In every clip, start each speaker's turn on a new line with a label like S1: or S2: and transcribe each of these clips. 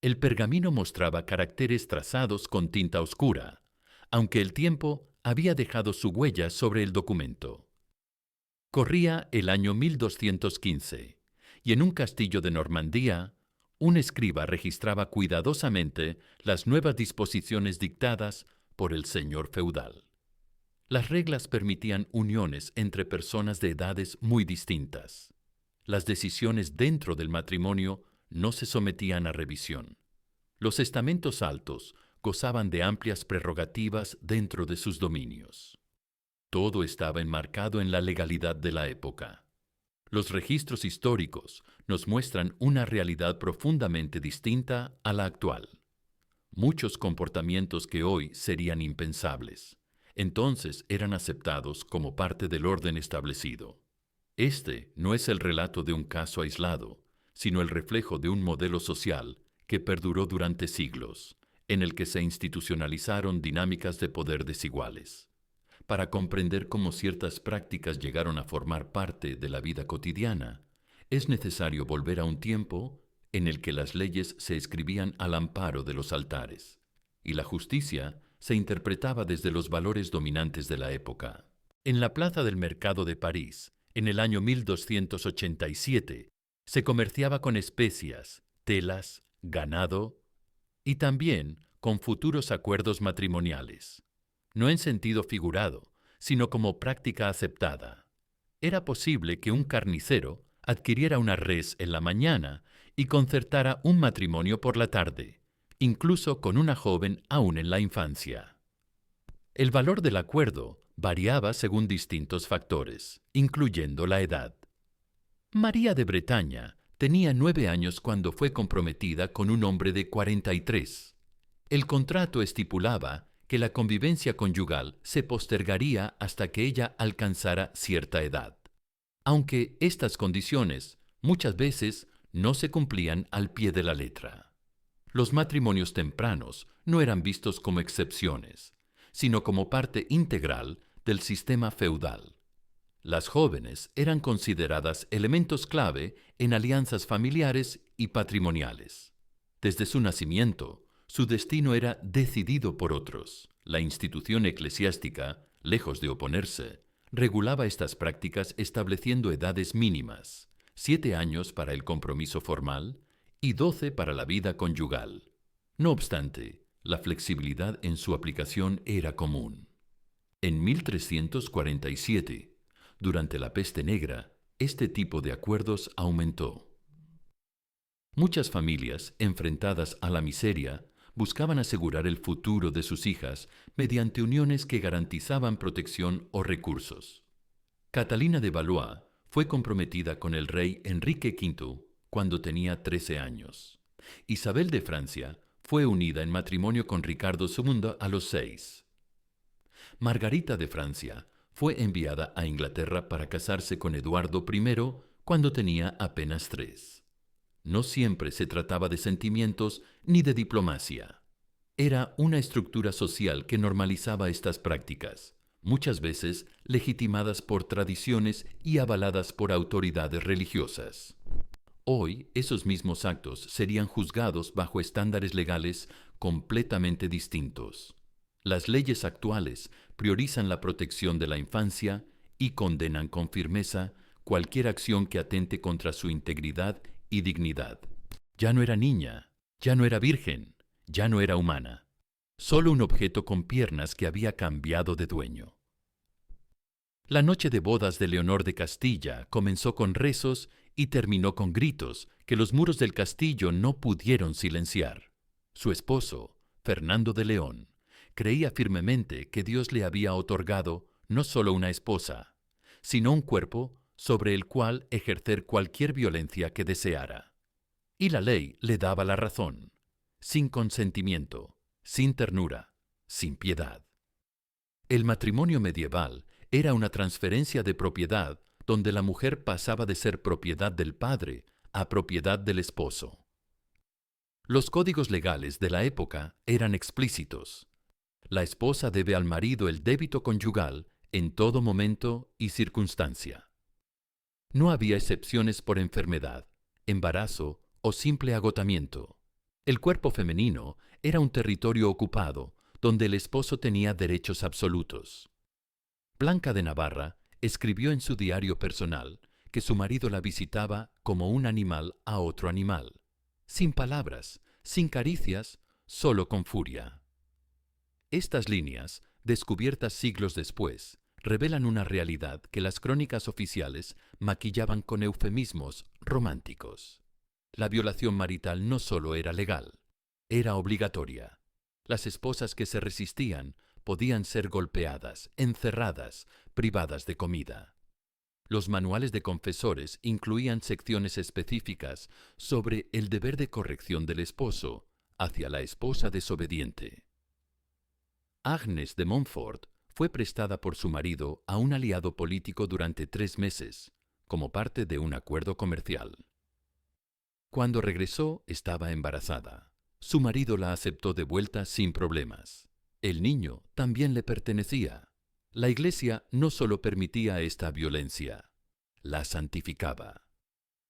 S1: El pergamino mostraba caracteres trazados con tinta oscura, aunque el tiempo había dejado su huella sobre el documento. Corría el año 1215, y en un castillo de Normandía, un escriba registraba cuidadosamente las nuevas disposiciones dictadas por el señor feudal. Las reglas permitían uniones entre personas de edades muy distintas. Las decisiones dentro del matrimonio no se sometían a revisión. Los estamentos altos gozaban de amplias prerrogativas dentro de sus dominios. Todo estaba enmarcado en la legalidad de la época. Los registros históricos nos muestran una realidad profundamente distinta a la actual. Muchos comportamientos que hoy serían impensables, entonces eran aceptados como parte del orden establecido. Este no es el relato de un caso aislado, sino el reflejo de un modelo social que perduró durante siglos, en el que se institucionalizaron dinámicas de poder desiguales. Para comprender cómo ciertas prácticas llegaron a formar parte de la vida cotidiana, es necesario volver a un tiempo en el que las leyes se escribían al amparo de los altares, y la justicia se interpretaba desde los valores dominantes de la época. En la plaza del mercado de París, en el año 1287, se comerciaba con especias, telas, ganado y también con futuros acuerdos matrimoniales. No en sentido figurado, sino como práctica aceptada. Era posible que un carnicero adquiriera una res en la mañana y concertara un matrimonio por la tarde, incluso con una joven aún en la infancia. El valor del acuerdo variaba según distintos factores, incluyendo la edad. María de Bretaña tenía 9 años cuando fue comprometida con un hombre de 43. El contrato estipulaba que la convivencia conyugal se postergaría hasta que ella alcanzara cierta edad, aunque estas condiciones muchas veces no se cumplían al pie de la letra. Los matrimonios tempranos no eran vistos como excepciones, sino como parte integral del sistema feudal. Las jóvenes eran consideradas elementos clave en alianzas familiares y patrimoniales. Desde su nacimiento, su destino era decidido por otros. La institución eclesiástica, lejos de oponerse, regulaba estas prácticas estableciendo edades mínimas, 7 años para el compromiso formal y 12 para la vida conyugal. No obstante, la flexibilidad en su aplicación era común. En 1347, durante la peste negra, este tipo de acuerdos aumentó. Muchas familias, enfrentadas a la miseria, buscaban asegurar el futuro de sus hijas mediante uniones que garantizaban protección o recursos. Catalina de Valois fue comprometida con el rey Enrique V cuando tenía 13 años. Isabel de Francia fue unida en matrimonio con Ricardo II a los 6. Margarita de Francia fue enviada a Inglaterra para casarse con Eduardo I cuando tenía apenas 3. No siempre se trataba de sentimientos ni de diplomacia. Era una estructura social que normalizaba estas prácticas, muchas veces legitimadas por tradiciones y avaladas por autoridades religiosas. Hoy, esos mismos actos serían juzgados bajo estándares legales completamente distintos. Las leyes actuales priorizan la protección de la infancia y condenan con firmeza cualquier acción que atente contra su integridad y dignidad. Ya no era niña, ya no era virgen, ya no era humana. Solo un objeto con piernas que había cambiado de dueño. La noche de bodas de Leonor de Castilla comenzó con rezos y terminó con gritos que los muros del castillo no pudieron silenciar. Su esposo, Fernando de León, creía firmemente que Dios le había otorgado no solo una esposa, sino un cuerpo sobre el cual ejercer cualquier violencia que deseara. Y la ley le daba la razón, sin consentimiento, sin ternura, sin piedad. El matrimonio medieval era una transferencia de propiedad donde la mujer pasaba de ser propiedad del padre a propiedad del esposo. Los códigos legales de la época eran explícitos. La esposa debe al marido el débito conyugal en todo momento y circunstancia. No había excepciones por enfermedad, embarazo o simple agotamiento. El cuerpo femenino era un territorio ocupado donde el esposo tenía derechos absolutos. Blanca de Navarra escribió en su diario personal que su marido la visitaba como un animal a otro animal, sin palabras, sin caricias, solo con furia. Estas líneas, descubiertas siglos después, revelan una realidad que las crónicas oficiales maquillaban con eufemismos románticos. La violación marital no solo era legal, era obligatoria. Las esposas que se resistían podían ser golpeadas, encerradas, privadas de comida. Los manuales de confesores incluían secciones específicas sobre el deber de corrección del esposo hacia la esposa desobediente. Agnes de Montfort fue prestada por su marido a un aliado político durante 3 meses, como parte de un acuerdo comercial. Cuando regresó, estaba embarazada. Su marido la aceptó de vuelta sin problemas. El niño también le pertenecía. La Iglesia no solo permitía esta violencia, la santificaba.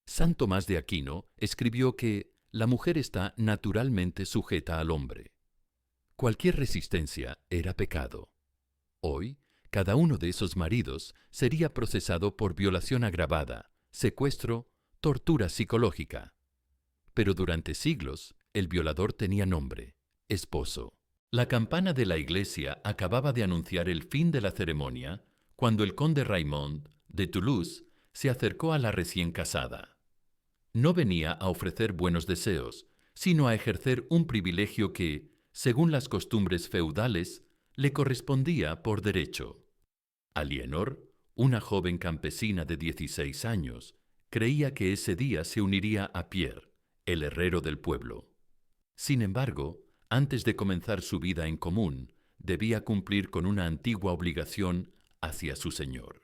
S1: San Tomás de Aquino escribió que la mujer está naturalmente sujeta al hombre. Cualquier resistencia era pecado. Hoy, cada uno de esos maridos sería procesado por violación agravada, secuestro, tortura psicológica. Pero durante siglos, el violador tenía nombre: esposo. La campana de la iglesia acababa de anunciar el fin de la ceremonia cuando el conde Raymond de Toulouse se acercó a la recién casada. No venía a ofrecer buenos deseos, sino a ejercer un privilegio que, según las costumbres feudales, le correspondía por derecho. Aliénor, una joven campesina de 16 años, creía que ese día se uniría a Pierre, el herrero del pueblo. Sin embargo, antes de comenzar su vida en común, debía cumplir con una antigua obligación hacia su señor.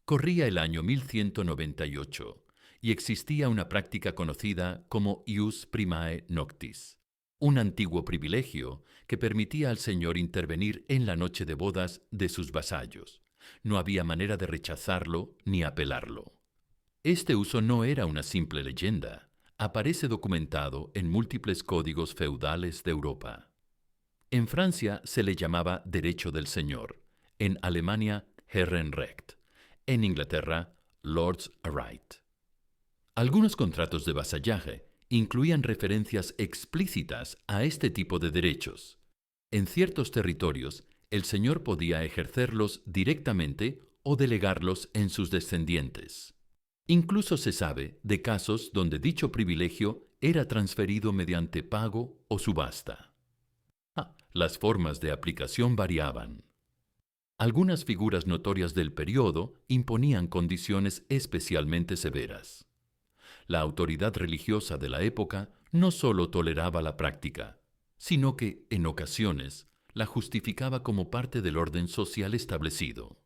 S1: Corría el año 1198 y existía una práctica conocida como ius primae noctis, un antiguo privilegio que permitía al señor intervenir en la noche de bodas de sus vasallos. No había manera de rechazarlo ni apelarlo. Este uso no era una simple leyenda. Aparece documentado en múltiples códigos feudales de Europa. En Francia se le llamaba derecho del señor, en Alemania Herrenrecht, en Inglaterra Lord's Right. Algunos contratos de vasallaje incluían referencias explícitas a este tipo de derechos. En ciertos territorios, el señor podía ejercerlos directamente o delegarlos en sus descendientes. Incluso se sabe de casos donde dicho privilegio era transferido mediante pago o subasta. Las formas de aplicación variaban. Algunas figuras notorias del período imponían condiciones especialmente severas. La autoridad religiosa de la época no solo toleraba la práctica, sino que, en ocasiones, la justificaba como parte del orden social establecido.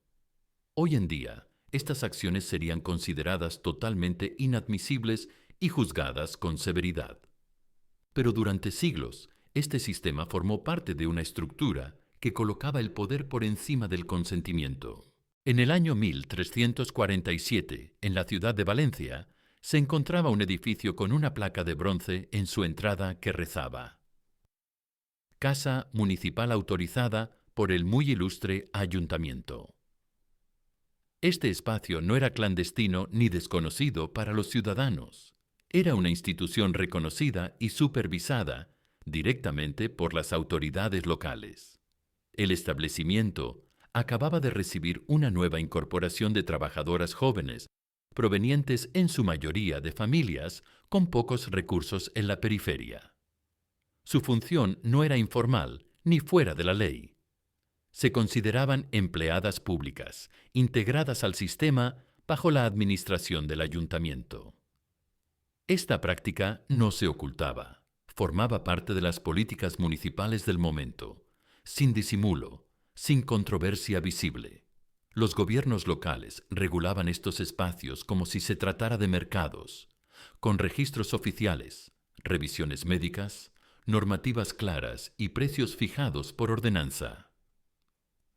S1: Hoy en día, estas acciones serían consideradas totalmente inadmisibles y juzgadas con severidad. Pero durante siglos, este sistema formó parte de una estructura que colocaba el poder por encima del consentimiento. En el año 1347, en la ciudad de Valencia, se encontraba un edificio con una placa de bronce en su entrada que rezaba: Casa Municipal autorizada por el muy ilustre Ayuntamiento. Este espacio no era clandestino ni desconocido para los ciudadanos. Era una institución reconocida y supervisada directamente por las autoridades locales. El establecimiento acababa de recibir una nueva incorporación de trabajadoras jóvenes, provenientes en su mayoría de familias con pocos recursos en la periferia. Su función no era informal ni fuera de la ley. Se consideraban empleadas públicas, integradas al sistema bajo la administración del ayuntamiento. Esta práctica no se ocultaba, formaba parte de las políticas municipales del momento, sin disimulo, sin controversia visible. Los gobiernos locales regulaban estos espacios como si se tratara de mercados, con registros oficiales, revisiones médicas, normativas claras y precios fijados por ordenanza.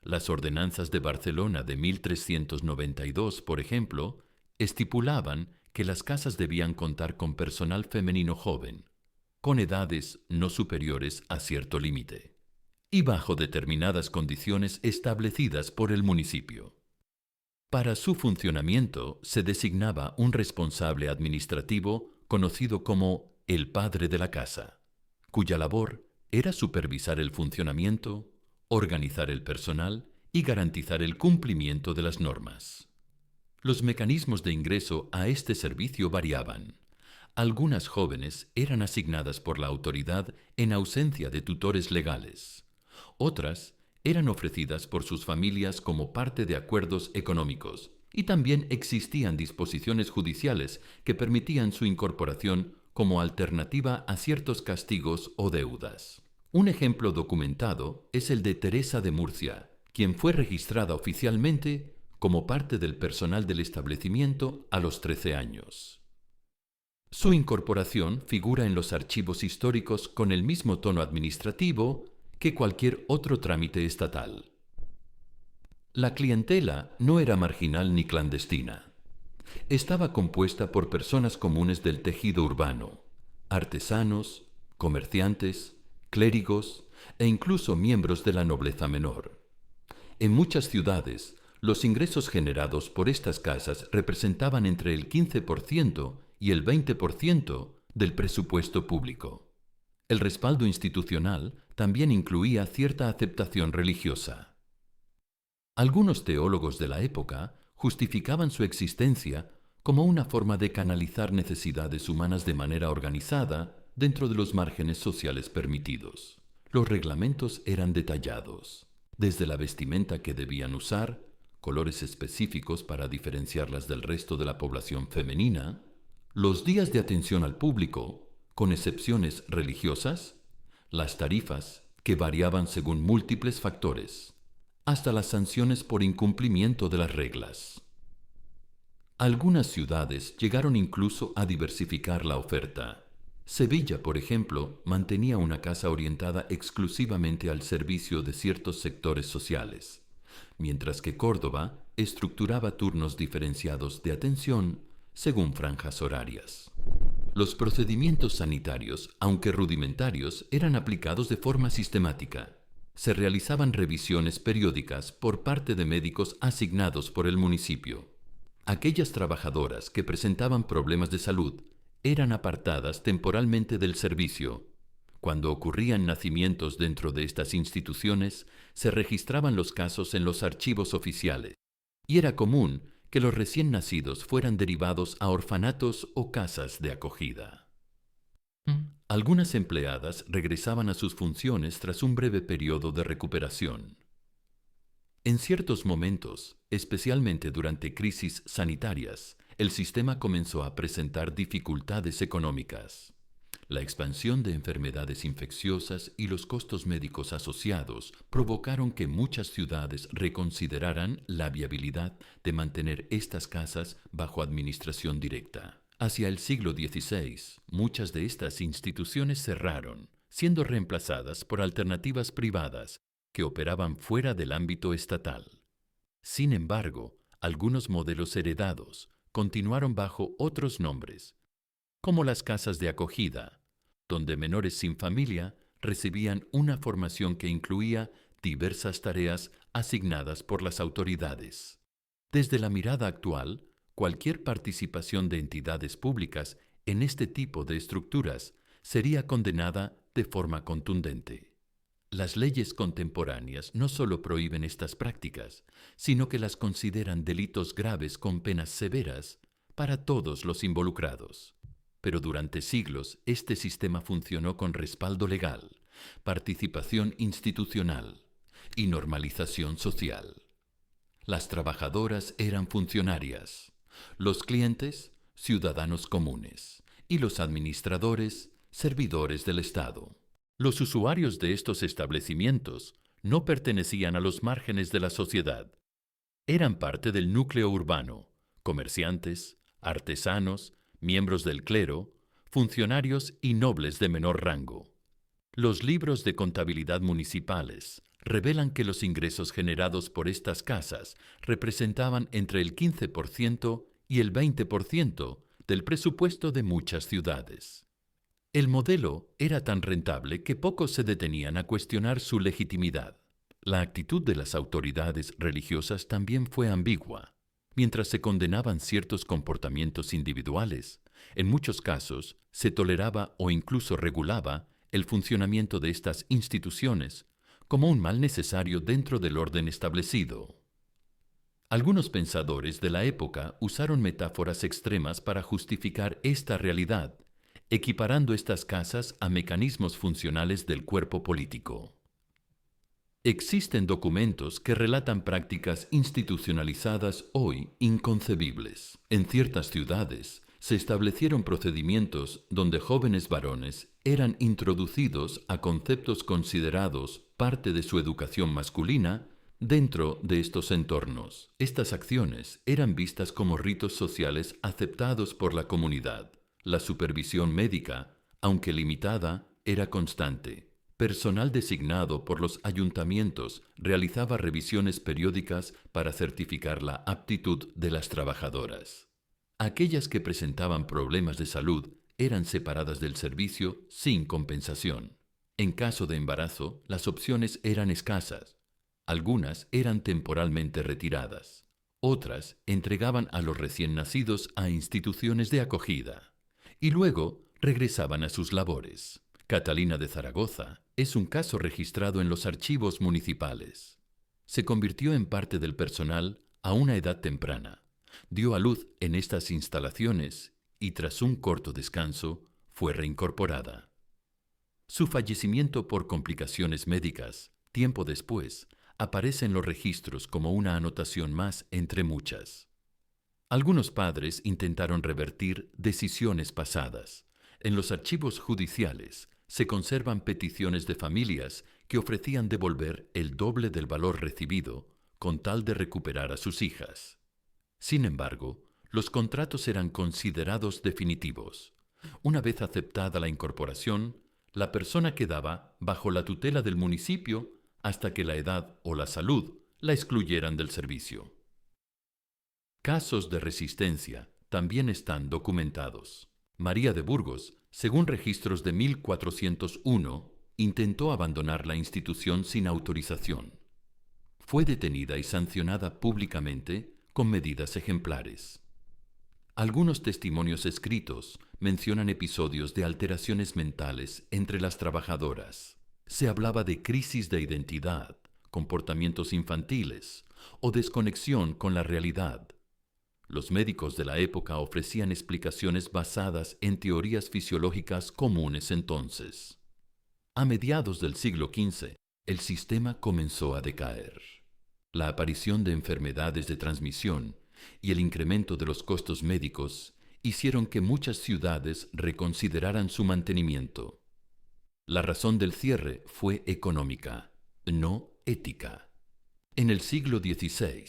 S1: Las ordenanzas de Barcelona de 1392, por ejemplo, estipulaban que las casas debían contar con personal femenino joven, con edades no superiores a cierto límite, y bajo determinadas condiciones establecidas por el municipio. Para su funcionamiento se designaba un responsable administrativo conocido como el padre de la casa, cuya labor era supervisar el funcionamiento, organizar el personal y garantizar el cumplimiento de las normas. Los mecanismos de ingreso a este servicio variaban. Algunas jóvenes eran asignadas por la autoridad en ausencia de tutores legales. Otras eran ofrecidas por sus familias como parte de acuerdos económicos, y también existían disposiciones judiciales que permitían su incorporación como alternativa a ciertos castigos o deudas. Un ejemplo documentado es el de Teresa de Murcia, quien fue registrada oficialmente como parte del personal del establecimiento a los 13 años. Su incorporación figura en los archivos históricos con el mismo tono administrativo que cualquier otro trámite estatal. La clientela no era marginal ni clandestina. Estaba compuesta por personas comunes del tejido urbano, artesanos, comerciantes, clérigos e incluso miembros de la nobleza menor. En muchas ciudades, los ingresos generados por estas casas representaban entre el 15% y el 20% del presupuesto público. El respaldo institucional también incluía cierta aceptación religiosa. Algunos teólogos de la época justificaban su existencia como una forma de canalizar necesidades humanas de manera organizada dentro de los márgenes sociales permitidos. Los reglamentos eran detallados, desde la vestimenta que debían usar, colores específicos para diferenciarlas del resto de la población femenina, los días de atención al público, con excepciones religiosas, las tarifas, que variaban según múltiples factores, hasta las sanciones por incumplimiento de las reglas. Algunas ciudades llegaron incluso a diversificar la oferta. Sevilla, por ejemplo, mantenía una casa orientada exclusivamente al servicio de ciertos sectores sociales, mientras que Córdoba estructuraba turnos diferenciados de atención según franjas horarias. Los procedimientos sanitarios, aunque rudimentarios, eran aplicados de forma sistemática. Se realizaban revisiones periódicas por parte de médicos asignados por el municipio. Aquellas trabajadoras que presentaban problemas de salud eran apartadas temporalmente del servicio. Cuando ocurrían nacimientos dentro de estas instituciones, se registraban los casos en los archivos oficiales, y era común que los recién nacidos fueran derivados a orfanatos o casas de acogida. Algunas empleadas regresaban a sus funciones tras un breve periodo de recuperación. En ciertos momentos, especialmente durante crisis sanitarias, el sistema comenzó a presentar dificultades económicas. La expansión de enfermedades infecciosas y los costos médicos asociados provocaron que muchas ciudades reconsideraran la viabilidad de mantener estas casas bajo administración directa. Hacia el siglo XVI, muchas de estas instituciones cerraron, siendo reemplazadas por alternativas privadas que operaban fuera del ámbito estatal. Sin embargo, algunos modelos heredados continuaron bajo otros nombres, como las casas de acogida, donde menores sin familia recibían una formación que incluía diversas tareas asignadas por las autoridades. Desde la mirada actual, cualquier participación de entidades públicas en este tipo de estructuras sería condenada de forma contundente. Las leyes contemporáneas no solo prohíben estas prácticas, sino que las consideran delitos graves con penas severas para todos los involucrados. Pero durante siglos este sistema funcionó con respaldo legal, participación institucional y normalización social. Las trabajadoras eran funcionarias, los clientes, ciudadanos comunes, y los administradores, servidores del Estado. Los usuarios de estos establecimientos no pertenecían a los márgenes de la sociedad. Eran parte del núcleo urbano, comerciantes, artesanos, miembros del clero, funcionarios y nobles de menor rango. Los libros de contabilidad municipales revelan que los ingresos generados por estas casas representaban entre el 15% y el 20% del presupuesto de muchas ciudades. El modelo era tan rentable que pocos se detenían a cuestionar su legitimidad. La actitud de las autoridades religiosas también fue ambigua. Mientras se condenaban ciertos comportamientos individuales, en muchos casos se toleraba o incluso regulaba el funcionamiento de estas instituciones como un mal necesario dentro del orden establecido. Algunos pensadores de la época usaron metáforas extremas para justificar esta realidad, equiparando estas casas a mecanismos funcionales del cuerpo político. Existen documentos que relatan prácticas institucionalizadas hoy inconcebibles. En ciertas ciudades se establecieron procedimientos donde jóvenes varones eran introducidos a conceptos considerados parte de su educación masculina dentro de estos entornos. Estas acciones eran vistas como ritos sociales aceptados por la comunidad. La supervisión médica, aunque limitada, era constante. Personal designado por los ayuntamientos realizaba revisiones periódicas para certificar la aptitud de las trabajadoras. Aquellas que presentaban problemas de salud eran separadas del servicio sin compensación. En caso de embarazo, las opciones eran escasas. Algunas eran temporalmente retiradas. Otras entregaban a los recién nacidos a instituciones de acogida y luego regresaban a sus labores. Catalina de Zaragoza es un caso registrado en los archivos municipales. Se convirtió en parte del personal a una edad temprana. Dio a luz en estas instalaciones y tras un corto descanso fue reincorporada. Su fallecimiento por complicaciones médicas, tiempo después, aparece en los registros como una anotación más entre muchas. Algunos padres intentaron revertir decisiones pasadas. En los archivos judiciales se conservan peticiones de familias que ofrecían devolver el doble del valor recibido con tal de recuperar a sus hijas. Sin embargo, los contratos eran considerados definitivos. Una vez aceptada la incorporación, la persona quedaba bajo la tutela del municipio hasta que la edad o la salud la excluyeran del servicio. Casos de resistencia también están documentados. María de Burgos, según registros de 1401, intentó abandonar la institución sin autorización. Fue detenida y sancionada públicamente con medidas ejemplares. Algunos testimonios escritos mencionan episodios de alteraciones mentales entre las trabajadoras. Se hablaba de crisis de identidad, comportamientos infantiles o desconexión con la realidad. Los médicos de la época ofrecían explicaciones basadas en teorías fisiológicas comunes entonces. A mediados del siglo XV, el sistema comenzó a decaer. La aparición de enfermedades de transmisión y el incremento de los costos médicos hicieron que muchas ciudades reconsideraran su mantenimiento. La razón del cierre fue económica, no ética. En el siglo XVI,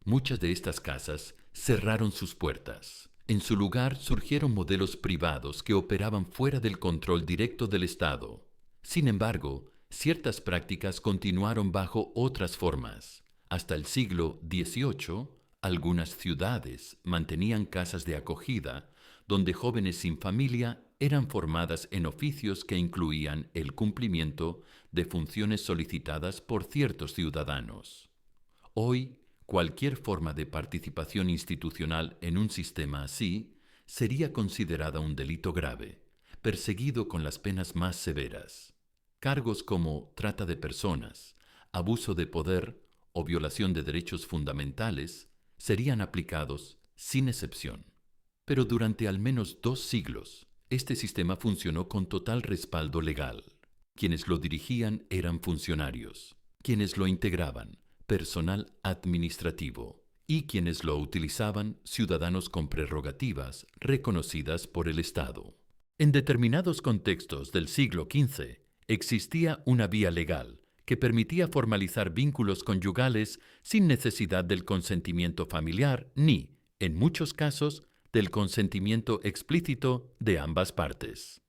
S1: muchas de estas casas cerraron sus puertas. En su lugar surgieron modelos privados que operaban fuera del control directo del Estado. Sin embargo, ciertas prácticas continuaron bajo otras formas. Hasta el siglo XVIII, algunas ciudades mantenían casas de acogida donde jóvenes sin familia eran formadas en oficios que incluían el cumplimiento de funciones solicitadas por ciertos ciudadanos. Hoy, cualquier forma de participación institucional en un sistema así sería considerada un delito grave, perseguido con las penas más severas. Cargos como trata de personas, abuso de poder o violación de derechos fundamentales serían aplicados sin excepción. Pero durante al menos 2 siglos, este sistema funcionó con total respaldo legal. Quienes lo dirigían eran funcionarios, quienes lo integraban, personal administrativo, y quienes lo utilizaban, ciudadanos con prerrogativas reconocidas por el Estado. En determinados contextos del siglo XV, existía una vía legal que permitía formalizar vínculos conyugales sin necesidad del consentimiento familiar ni, en muchos casos, del consentimiento explícito de ambas partes.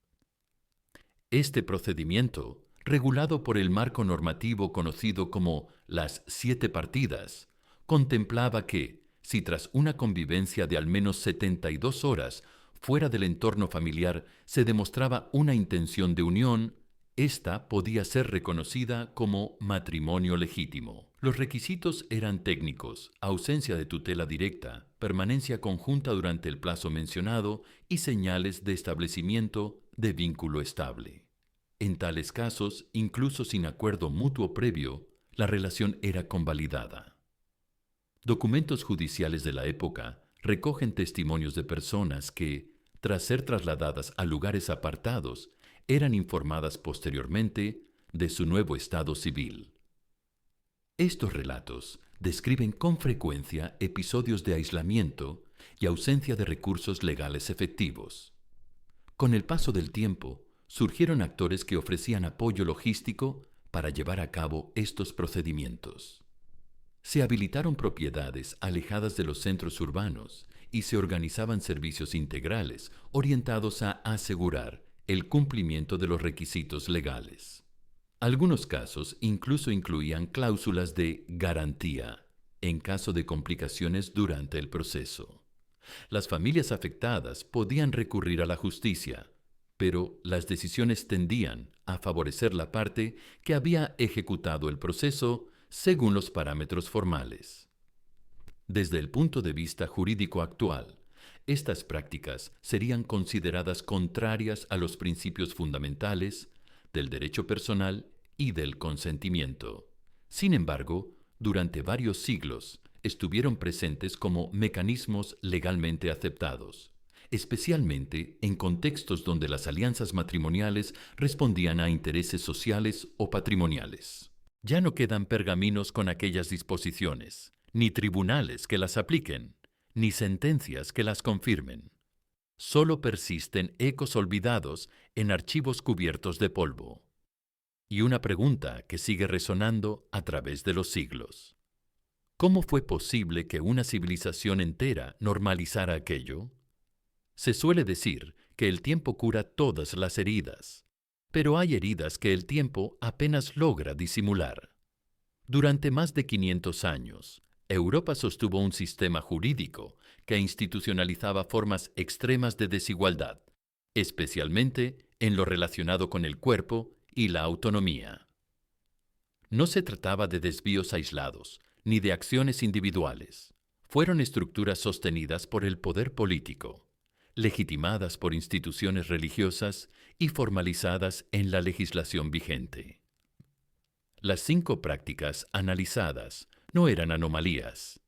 S1: Este procedimiento, regulado por el marco normativo conocido como las 7 partidas, contemplaba que, si tras una convivencia de al menos 72 horas fuera del entorno familiar se demostraba una intención de unión, esta podía ser reconocida como matrimonio legítimo. Los requisitos eran técnicos: ausencia de tutela directa, permanencia conjunta durante el plazo mencionado y señales de establecimiento de vínculo estable. En tales casos, incluso sin acuerdo mutuo previo, la relación era convalidada. Documentos judiciales de la época recogen testimonios de personas que, tras ser trasladadas a lugares apartados, eran informadas posteriormente de su nuevo estado civil. Estos relatos describen con frecuencia episodios de aislamiento y ausencia de recursos legales efectivos. Con el paso del tiempo, surgieron actores que ofrecían apoyo logístico para llevar a cabo estos procedimientos. Se habilitaron propiedades alejadas de los centros urbanos y se organizaban servicios integrales orientados a asegurar el cumplimiento de los requisitos legales. Algunos casos incluso incluían cláusulas de garantía en caso de complicaciones durante el proceso. Las familias afectadas podían recurrir a la justicia, pero las decisiones tendían a favorecer la parte que había ejecutado el proceso según los parámetros formales. Desde el punto de vista jurídico actual, estas prácticas serían consideradas contrarias a los principios fundamentales del derecho personal y del consentimiento. Sin embargo, durante varios siglos estuvieron presentes como mecanismos legalmente aceptados, especialmente en contextos donde las alianzas matrimoniales respondían a intereses sociales o patrimoniales. Ya no quedan pergaminos con aquellas disposiciones, ni tribunales que las apliquen, ni sentencias que las confirmen. Solo persisten ecos olvidados en archivos cubiertos de polvo. Y una pregunta que sigue resonando a través de los siglos: ¿cómo fue posible que una civilización entera normalizara aquello? Se suele decir que el tiempo cura todas las heridas, pero hay heridas que el tiempo apenas logra disimular. Durante más de 500 años, Europa sostuvo un sistema jurídico que institucionalizaba formas extremas de desigualdad, especialmente en lo relacionado con el cuerpo y la autonomía. No se trataba de desvíos aislados, ni de acciones individuales. Fueron estructuras sostenidas por el poder político, legitimadas por instituciones religiosas y formalizadas en la legislación vigente. Las 5 prácticas analizadas no eran anomalías,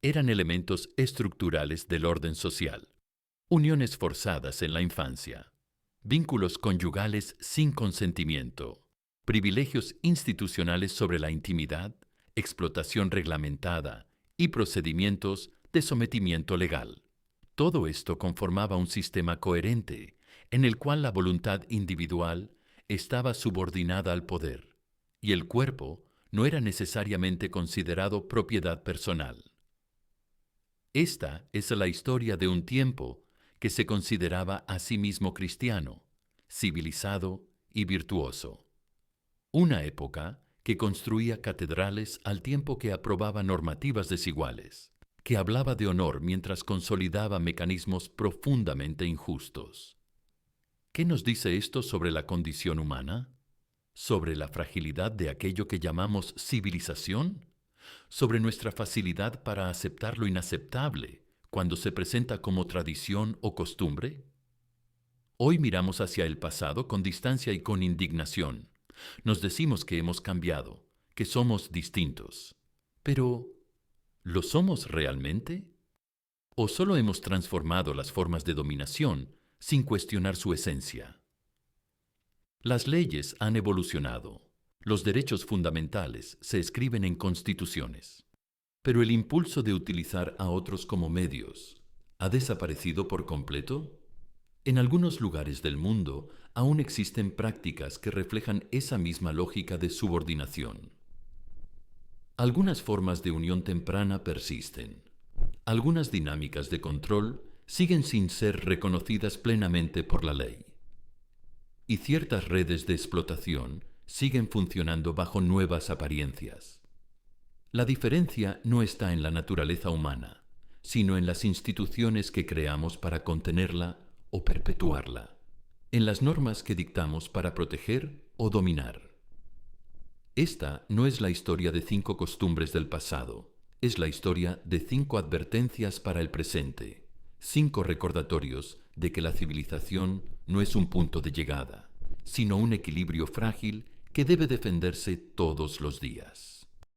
S1: eran elementos estructurales del orden social: uniones forzadas en la infancia, vínculos conyugales sin consentimiento, privilegios institucionales sobre la intimidad, explotación reglamentada y procedimientos de sometimiento legal. Todo esto conformaba un sistema coherente, en el cual la voluntad individual estaba subordinada al poder, y el cuerpo no era necesariamente considerado propiedad personal. Esta es la historia de un tiempo que se consideraba a sí mismo cristiano, civilizado y virtuoso. Una época que construía catedrales al tiempo que aprobaba normativas desiguales, que hablaba de honor mientras consolidaba mecanismos profundamente injustos. ¿Qué nos dice esto sobre la condición humana? ¿Sobre la fragilidad de aquello que llamamos civilización? ¿Sobre nuestra facilidad para aceptar lo inaceptable cuando se presenta como tradición o costumbre? Hoy miramos hacia el pasado con distancia y con indignación. Nos decimos que hemos cambiado, que somos distintos. Pero, ¿lo somos realmente? ¿O solo hemos transformado las formas de dominación sin cuestionar su esencia? Las leyes han evolucionado. Los derechos fundamentales se escriben en constituciones. Pero el impulso de utilizar a otros como medios, ¿ha desaparecido por completo? En algunos lugares del mundo aún existen prácticas que reflejan esa misma lógica de subordinación. Algunas formas de unión temprana persisten. Algunas dinámicas de control siguen sin ser reconocidas plenamente por la ley. Y ciertas redes de explotación siguen funcionando bajo nuevas apariencias. La diferencia no está en la naturaleza humana, sino en las instituciones que creamos para contenerla o perpetuarla, en las normas que dictamos para proteger o dominar. Esta no es la historia de 5 costumbres del pasado, es la historia de 5 advertencias para el presente, 5 recordatorios de que la civilización no es un punto de llegada, sino un equilibrio frágil que debe defenderse todos los días.